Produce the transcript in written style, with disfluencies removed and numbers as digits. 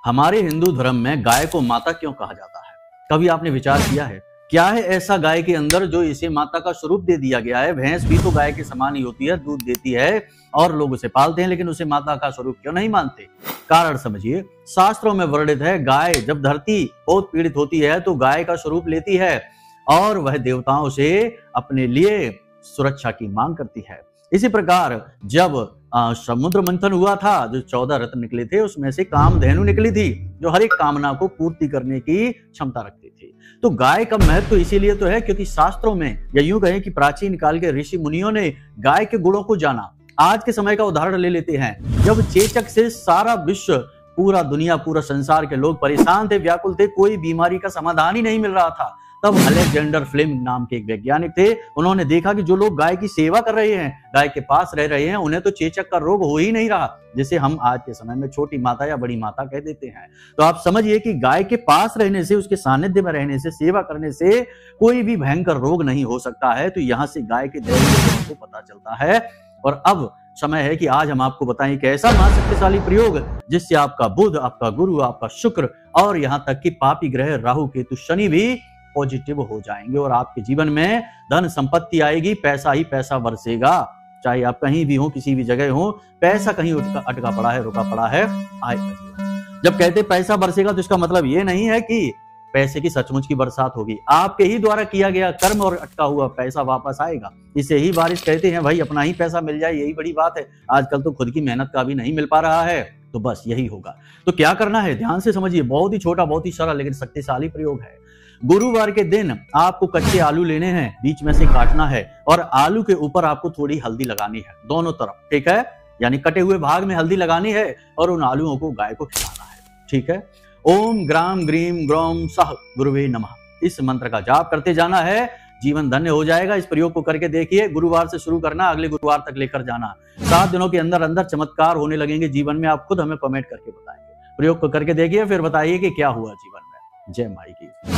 हमारे हिंदू धर्म में गाय को माता क्यों कहा जाता है? कभी आपने विचार किया है? क्या है ऐसा गाय के अंदर जो इसे माता का स्वरूप दे दिया गया है? भैंस भी तो गाय के समान ही होती है, दूध देती है और लोग उसे पालते हैं, लेकिन उसे माता का स्वरूप क्यों नहीं मानते? कारण समझिए, शास्त्रों में वर्णित है, गाय जब धरती बहुत पीड़ित होती है तो गाय का स्वरूप लेती है और वह देवताओं से अपने लिए सुरक्षा की मांग करती है। इसी प्रकार जब समुद्र मंथन हुआ था, जो 14 रत्न निकले थे उसमें से कामधेनु निकली थी, जो हर एक कामना को पूर्ति करने की क्षमता रखती थी। तो गाय का महत्व इसीलिए तो है क्योंकि शास्त्रों में, या यूं कहें कि प्राचीन काल के ऋषि मुनियों ने गाय के गुणों को जाना। आज के समय का उदाहरण ले लेते हैं, जब चेचक से सारा विश्व, पूरा दुनिया, पूरा संसार के लोग परेशान थे, व्याकुल थे, कोई बीमारी का समाधान ही नहीं मिल रहा था, तब अलेक्जेंडर फ्लेमिंग नाम के एक वैज्ञानिक थे। उन्होंने देखा कि जो लोग गाय की सेवा कर रहे हैं, गाय के पास रह रहे हैं, उन्हें तो चेचक का रोग हो ही नहीं रहा, जिसे हम आज के समय में छोटी माता या बड़ी माता कह देते हैं। तो आप समझिए कि गाय के पास रहने से, उसके सानिध्य में रहने से, सेवा करने से कोई भी भयंकर रोग नहीं हो सकता है। तो यहाँ से गाय के दैवीय को पता चलता है। और अब समय है कि आज हम आपको बताएं कि ऐसा महाशक्तिशाली प्रयोग जिससे आपका बुध, आपका गुरु, आपका शुक्र और यहाँ तक कि पापी ग्रह राहु केतु शनि भी पॉजिटिव हो जाएंगे और आपके जीवन में धन संपत्ति आएगी, पैसा ही पैसा बरसेगा। चाहे आप कहीं भी हो, किसी भी जगह हो, पैसा कहीं अटका पड़ा है, रुका पड़ा है, आएगा। जब कहते पैसा बरसेगा तो इसका मतलब ये नहीं है कि पैसे की सचमुच की बरसात होगी। आपके ही द्वारा किया गया कर्म और अटका हुआ पैसा वापस आएगा। इसे ही बारिश कहते हैं। भाई अपना ही पैसा मिल जाए, यही बड़ी बात है। आजकल तो खुद की मेहनत का भी नहीं मिल पा रहा है, तो बस यही होगा। तो क्या करना है, ध्यान से समझिए। बहुत ही छोटा, बहुत ही सरल लेकिन शक्तिशाली प्रयोग है। गुरुवार के दिन आपको कच्चे आलू लेने हैं, बीच में से काटना है और आलू के ऊपर आपको थोड़ी हल्दी लगानी है, दोनों तरफ, ठीक है? यानी कटे हुए भाग में हल्दी लगानी है और उन आलूओं को गाय को खिलाना है, ठीक है? ओम ग्राम ग्रीम ग्रौम सह गुरुवे नमः, इस मंत्र का जाप करते जाना है। जीवन धन्य हो जाएगा। इस प्रयोग को करके देखिए। गुरुवार से शुरू करना, अगले गुरुवार तक लेकर जाना। 7 दिनों के अंदर अंदर चमत्कार होने लगेंगे जीवन में। आप खुद हमें कमेंट करके बताएंगे। प्रयोग को करके देखिए, फिर बताइए कि क्या हुआ जीवन में। जय माई की।